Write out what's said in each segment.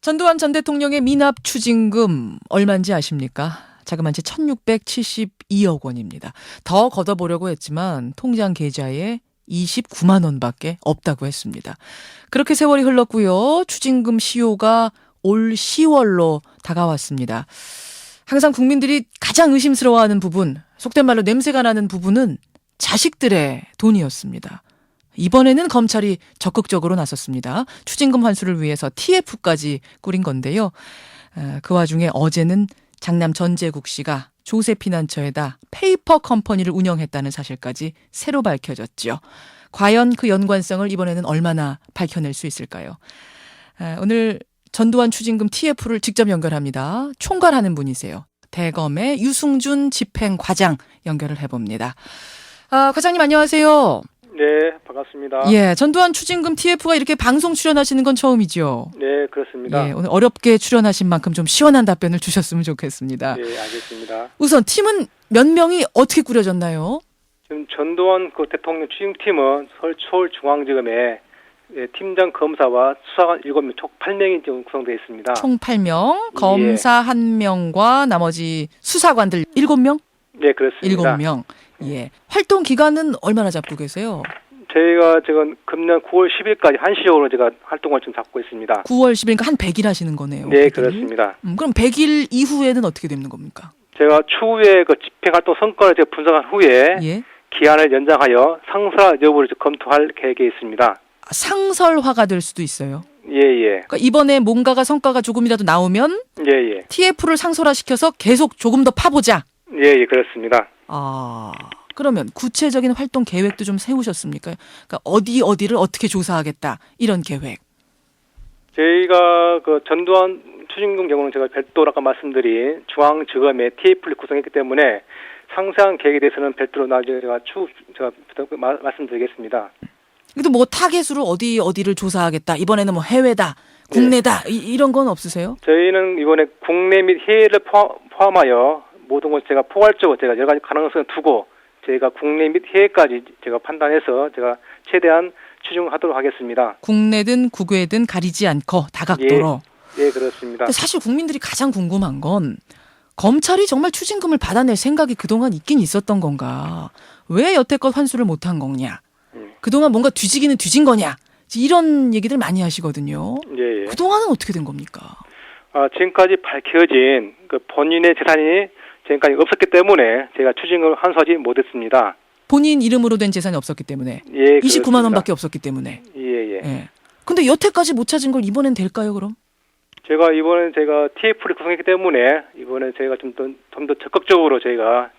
전두환 전 대통령의 미납 추징금 얼마인지 아십니까? 자그만치 1,672억 원입니다. 더 걷어보려고 했지만 통장 계좌에 29만 원밖에 없다고 했습니다. 그렇게 세월이 흘렀고요. 추징금 시효가 올 10월로 다가왔습니다. 항상 국민들이 가장 의심스러워하는 부분, 속된 말로 냄새가 나는 부분은 자식들의 돈이었습니다. 이번에는 검찰이 적극적으로 나섰습니다. 추징금 환수를 위해서 TF까지 꾸린 건데요. 그 와중에 어제는 장남 전재국 씨가 조세피난처에다 페이퍼 컴퍼니를 운영했다는 사실까지 새로 밝혀졌죠. 과연 그 연관성을 이번에는 얼마나 밝혀낼 수 있을까요? 오늘 전두환 추징금 TF를 직접 연결합니다. 총괄하는 분이세요. 대검의 유승준 집행과장 연결을 해봅니다. 과장님 안녕하세요. 네, 반갑습니다. 예, 전두환 추징금 TF가 이렇게 방송 출연하시는 건 처음이죠? 네, 그렇습니다. 예, 오늘 어렵게 출연하신 만큼 좀 시원한 답변을 주셨으면 좋겠습니다. 네, 알겠습니다. 우선 팀은 몇 명이 어떻게 꾸려졌나요? 지금 전두환 대통령 추징팀은 서울중앙지검에 팀장 검사와 수사관 7명, 총 8명이 지금 구성되어 있습니다. 총 8명, 검사 1명과 나머지 수사관들 7명? 네, 그렇습니다. 7명. 예. 활동 기간은 얼마나 잡고 계세요? 저희가 지금 금년 9월 10일까지 한시적으로 제가 활동을 좀 잡고 있습니다. 9월 10일이니까 한 100일 하시는 거네요. 네, 100일. 그렇습니다. 그럼 100일 이후에는 어떻게 되는 겁니까? 제가 추후에 그 집행활동 성과를 제가 분석한 후에 예. 기한을 연장하여 상사 여부를 검토할 계획에 있습니다. 상설화가 될 수도 있어요. 예, 예. 그러니까 이번에 뭔가가 성과가 조금이라도 나오면 예, 예. TF를 상설화시켜서 계속 조금 더 파보자. 예, 예, 그렇습니다. 그러면 구체적인 활동 계획도 좀 세우셨습니까? 그러니까 어디를 어떻게 조사하겠다 이런 계획. 저희가 그 전두환 추징금 경우는 제가 별도로 아까 말씀드린 중앙지검의 TF를 구성했기 때문에 상세한 계획에 대해서는 별도로 나중에 제가 말씀드리겠습니다. 그래도 뭐 타겟으로 어디를 조사하겠다. 이번에는 뭐 해외다, 국내다 이런 건 없으세요? 저희는 이번에 국내 및 해외를 포함하여 모든 것 제가 포괄적으로 제가 여러 가지 가능성을 두고 저희가 국내 및 해외까지 제가 판단해서 제가 최대한 추징하도록 하겠습니다. 국내든 국외든 가리지 않고 다각도로. 예, 그렇습니다. 근데 사실 국민들이 가장 궁금한 건 검찰이 정말 추징금을 받아낼 생각이 그동안 있긴 있었던 건가? 왜 여태껏 환수를 못한 거냐? 그동안 뭔가 뒤지기는 뒤진 거냐? 이런 얘기들 많이 하시거든요. 예, 예. 그동안은 어떻게 된 겁니까? 지금까지 밝혀진 그 본인의 재산이 지금까지 없었기 때문에 제가 추징금을 환수하지 못했습니다. 본인 이름으로 된 재산이 없었기 때문에. 예, 29만 원밖에 없었기 때문에. 예, 예. 예. 근데 여태까지 못 찾은 걸 이번엔 될까요, 그럼? 제가 이번에 TF를 구성했기 때문에 이번에 저희가 좀 더 적극적으로 저희가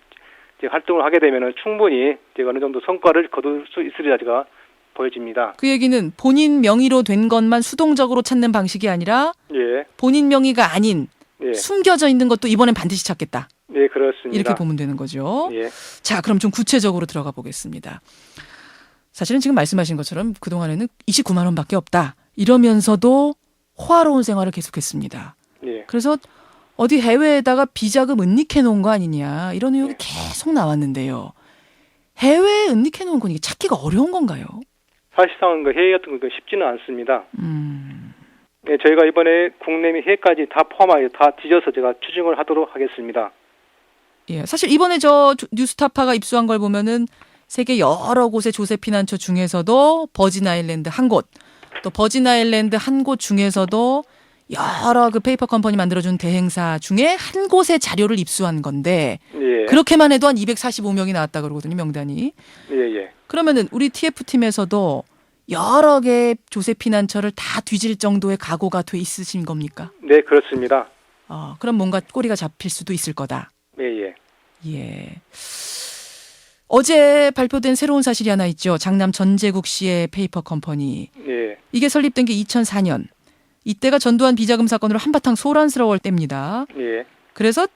이제 활동을 하게 되면은 충분히 제가 어느 정도 성과를 거둘 수 있으리라 제가 보여집니다. 그 얘기는 본인 명의로 된 것만 수동적으로 찾는 방식이 아니라 예. 본인 명의가 아닌 예. 숨겨져 있는 것도 이번엔 반드시 찾겠다. 네, 그렇습니다. 이렇게 보면 되는 거죠. 예. 자, 그럼 좀 구체적으로 들어가 보겠습니다. 사실은 지금 말씀하신 것처럼 그동안에는 29만 원밖에 없다. 이러면서도 호화로운 생활을 계속했습니다. 예. 그래서 어디 해외에다가 비자금 은닉해 놓은 거 아니냐 이런 의혹이 계속 나왔는데요. 해외에 은닉해 놓은 건 이게 찾기가 어려운 건가요? 사실상 그 해외 같은 거 쉽지는 않습니다. 네, 저희가 이번에 국내 및 해외까지 다 포함하여 다 뒤져서 제가 추징을 하도록 하겠습니다. 예, 사실 이번에 저 뉴스타파가 입수한 걸 보면은 세계 여러 곳의 조세피난처 중에서도 버진 아일랜드 한 곳, 또 버진 아일랜드 한 곳 중에서도 여러 그 페이퍼 컴퍼니 만들어준 대행사 중에 한 곳의 자료를 입수한 건데 예. 그렇게만 해도 한 245명이 나왔다 그러거든요, 명단이. 예, 예. 그러면은 우리 TF팀에서도 여러 개의 조세피난처를 다 뒤질 정도의 각오가 돼 있으신 겁니까? 네, 그렇습니다. 그럼 뭔가 꼬리가 잡힐 수도 있을 거다. 예, 예. 예. 어제 발표된 새로운 사실이 하나 있죠. 장남 전재국 씨의 페이퍼 컴퍼니. 예. 이게 설립된 게 2004년. 이때가 전두환 비자금 사건으로 한바탕 소란스러울 때입니다. 예. 그래서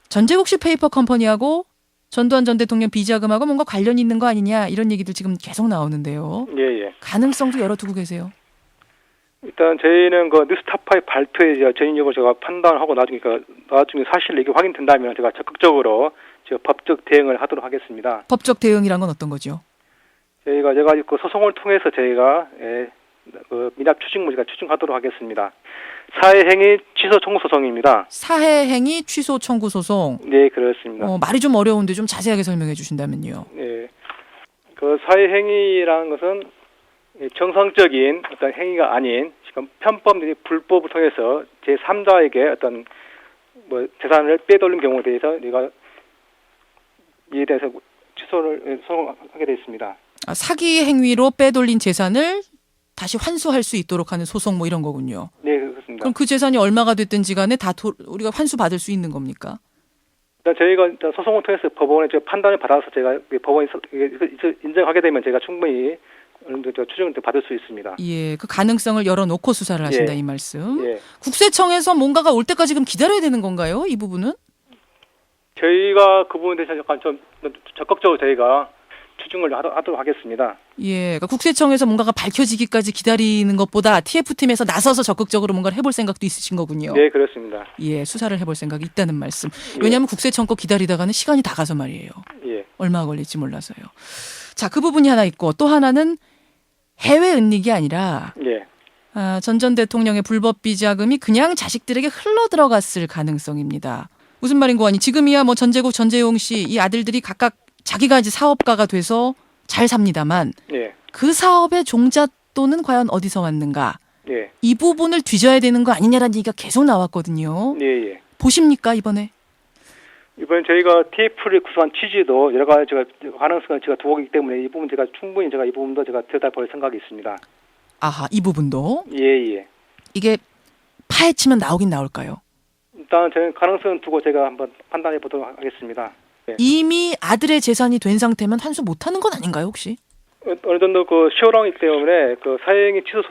전재국 씨 페이퍼 컴퍼니하고 전두환 전 대통령 비자금하고 뭔가 관련이 있는 거 아니냐 이런 얘기들 지금 계속 나오는데요. 예, 예. 가능성도 열어두고 계세요. 일단 저희는 그 뉴스타파의 발표에 전인 여부를 제가 판단하고 나중에 사실 이게 확인된다면 제가 적극적으로 제가 법적 대응을 하도록 하겠습니다. 법적 대응이란 건 어떤 거죠? 저희가 그 소송을 통해서 저희가 그 미납 추징 제가 추징하도록 하겠습니다. 사회행위 취소 청구 소송입니다. 사회행위 취소 청구 소송. 네, 그렇습니다. 말이 좀 어려운데 좀 자세하게 설명해 주신다면요. 네, 그 사회행위라는 것은 정상적인 어떤 행위가 아닌 지금 편법 및 불법을 통해서 제3자에게 어떤 뭐 재산을 빼돌린 경우에 대해서 내가 이에 대해서 취소를 소송하게 되어 있습니다. 사기 행위로 빼돌린 재산을 다시 환수할 수 있도록 하는 소송 뭐 이런 거군요. 네, 그렇습니다. 그럼 그 재산이 얼마가 됐든지 간에 다 우리가 환수 받을 수 있는 겁니까? 일단 저희가 일단 소송을 통해서 법원의 판단을 받아서 제가 법원이 인정하게 되면 제가 충분히 어느 정도 추징을 받을 수 있습니다. 예, 그 가능성을 열어놓고 수사를 하신다 예. 이 말씀. 예. 국세청에서 뭔가가 올 때까지 그럼 기다려야 되는 건가요? 이 부분은? 저희가 그 부분에 대해서 약간 좀 적극적으로 저희가 추징을 하도록 하겠습니다. 예, 그러니까 국세청에서 뭔가가 밝혀지기까지 기다리는 것보다 TF팀에서 나서서 적극적으로 뭔가를 해볼 생각도 있으신 거군요. 네, 그렇습니다. 예, 수사를 해볼 생각이 있다는 말씀. 예. 왜냐하면 국세청 거 기다리다가는 시간이 다 가서 말이에요. 예. 얼마나 걸릴지 몰라서요. 자, 그 부분이 하나 있고 또 하나는 해외 은닉이 아니라 예. 전 전 대통령의 불법 비자금이 그냥 자식들에게 흘러 들어갔을 가능성입니다. 무슨 말인 거 아니? 지금이야 뭐 전재국, 전재용 씨 이 아들들이 각각 자기가 이제 사업가가 돼서 잘 삽니다만 예. 그 사업의 종잣돈은 과연 어디서 왔는가? 예. 이 부분을 뒤져야 되는 거 아니냐라는 얘기가 계속 나왔거든요. 예. 예. 보십니까 이번에? 이번에 저희가 TF를 구성한 취지도 여러 가지 제가 가능성을 제가 두고 있기 때문에 이 부분 제가 충분히 제가 이 부분도 제가 들여다볼 생각이 있습니다. 아하, 이 부분도 예, 예. 이게 파헤치면 나오긴 나올까요? 일단 저는 가능성을 두고 제가 한번 판단해 보도록 하겠습니다. 예. 이미 아들의 재산이 된 상태면 환수 못하는 건 아닌가요 혹시? 어느 정도 그 시효랑이기 때문에 그 사회행위 취소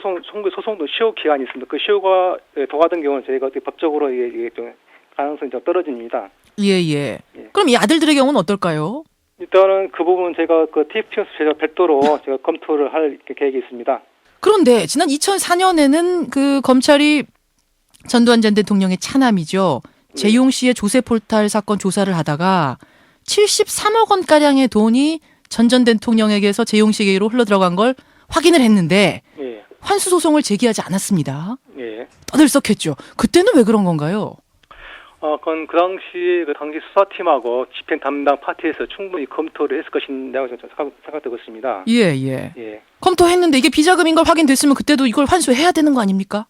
소송도 시효 기간이 있습니다. 그 시효가 도과된 경우는 저희가 어떻게 법적으로 이게 좀 가능성이 좀 떨어집니다. 예. 그럼 이 아들들의 경우는 어떨까요? 일단은 그 부분은 제가 그 TF팀에서 제가 별도로 제가 검토를 할 계획이 있습니다. 그런데 지난 2004년에는 그 검찰이 전두환 전 대통령의 차남이죠. 재용 씨의 조세 포탈 사건 조사를 하다가 73억 원가량의 돈이 전 대통령에게서 재용 씨에게로 흘러들어간 걸 확인을 했는데 예. 환수 소송을 제기하지 않았습니다. 예. 떠들썩했죠. 그때는 왜 그런 건가요? 그건 그 당시 수사팀하고 집행 담당 파티에서 충분히 검토를 했을 것이라고 생각되고 있습니다. 예. 예. 검토했는데 이게 비자금인 걸 확인됐으면 그때도 이걸 환수해야 되는 거 아닙니까?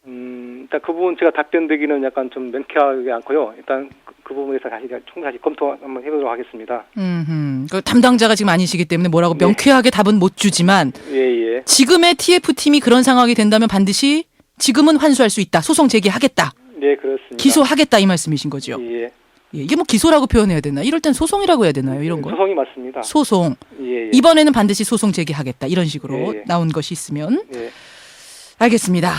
일단 그 부분 제가 답변 드리기는 약간 좀 명쾌하지 않고요. 일단 그 부분에서 충분히 검토 한번 해보도록 하겠습니다. 그 담당자가 지금 아니시기 때문에 뭐라고 네. 명쾌하게 답은 못 주지만 예. 지금의 TF팀이 그런 상황이 된다면 반드시 지금은 환수할 수 있다. 소송 제기하겠다. 네, 그렇습니다. 기소하겠다 이 말씀이신 거죠. 예. 이게 뭐 기소라고 표현해야 되나? 이럴 땐 소송이라고 해야 되나요? 이런 거? 소송이 맞습니다. 소송. 예. 이번에는 반드시 소송 제기하겠다. 이런 식으로 예. 나온 것이 있으면. 예. 알겠습니다.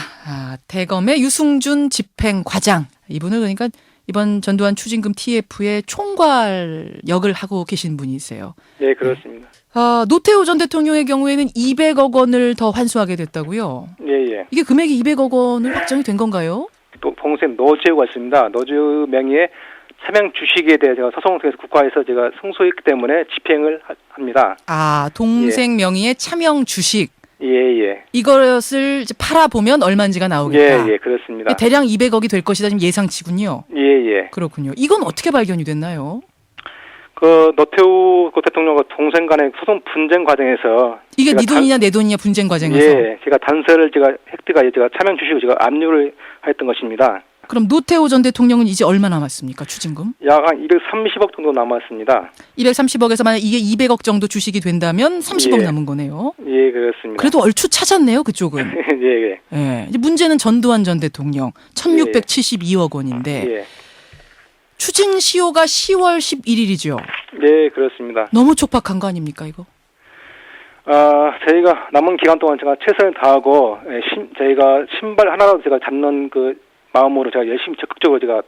대검의 유승준 집행과장. 이분은 그러니까 이번 전두환 추징금 TF의 총괄 역을 하고 계신 분이세요. 네, 그렇습니다. 노태우 전 대통령의 경우에는 200억 원을 더 환수하게 됐다고요. 예. 이게 금액이 200억 원을 확정이 된 건가요? 또 동생 노재우가 있습니다. 노재우 명의의 차명 주식에 대해 제가 소송을 통해서 국가에서 제가 승소했기 때문에 집행을 합니다. 동생 명의의 차명 주식. 예. 이것을 이제 팔아보면 얼마인지가 나오겠다. 예, 그렇습니다. 대략 200억이 될 것이다 지금 예상치군요. 예. 그렇군요. 이건 어떻게 발견이 됐나요? 그 노태우 대통령과 동생 간의 소송 분쟁 과정에서 이게 네 돈이냐 내 돈이냐 분쟁 과정에서. 예, 제가 단서를 획득하여 제가 차명 주식을 제가 압류를 했던 것입니다. 그럼 노태우 전 대통령은 이제 얼마 남았습니까? 추징금? 약 한 230억 정도 남았습니다. 230억에서 만약 이게 200억 정도 주식이 된다면 30억 예. 남은 거네요. 예, 그렇습니다. 그래도 얼추 찾았네요, 그쪽은. 예. 이제 문제는 전두환 전 대통령 1672억 원인데 예. 추징 시효가 10월 11일이죠. 네, 그렇습니다. 너무 촉박한 거 아닙니까, 이거? 저희가 남은 기간 동안 제가 최선을 다하고 저희가 신발 하나라도 제가 잡는 그 마음으로 제가 열심히 적극적으로 제가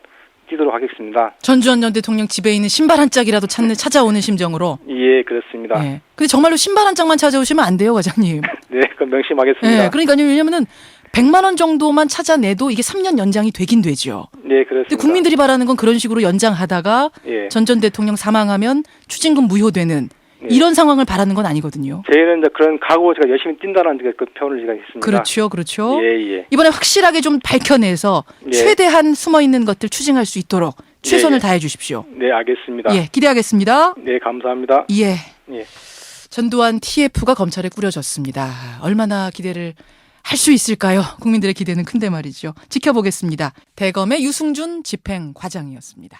뛰도록 하겠습니다. 전두환 전 대통령 집에 있는 신발 한 짝이라도 찾아오는 심정으로. 예, 그렇습니다. 네. 근데 정말로 신발 한 짝만 찾아오시면 안 돼요, 과장님. 네, 그럼 명심하겠습니다. 네, 그러니까요. 왜냐면은 100만 원 정도만 찾아내도 이게 3년 연장이 되긴 되죠. 네, 그렇습니다. 근데 국민들이 바라는 건 그런 식으로 연장하다가 예. 전 대통령 사망하면 추징금 무효되는 이런 상황을 바라는 건 아니거든요. 저희는 이제 그런 각오로 제가 열심히 뛴다는 그 표현을 제가 했습니다. 그렇죠, 그렇죠. 예. 이번에 확실하게 좀 밝혀내서 예. 최대한 숨어 있는 것들 추징할 수 있도록 최선을 예. 다해 주십시오. 네, 알겠습니다. 예, 기대하겠습니다. 네, 감사합니다. 예. 예. 전두환 TF가 검찰에 꾸려졌습니다. 얼마나 기대를 할 수 있을까요? 국민들의 기대는 큰데 말이죠. 지켜보겠습니다. 대검의 유승준 집행과장이었습니다.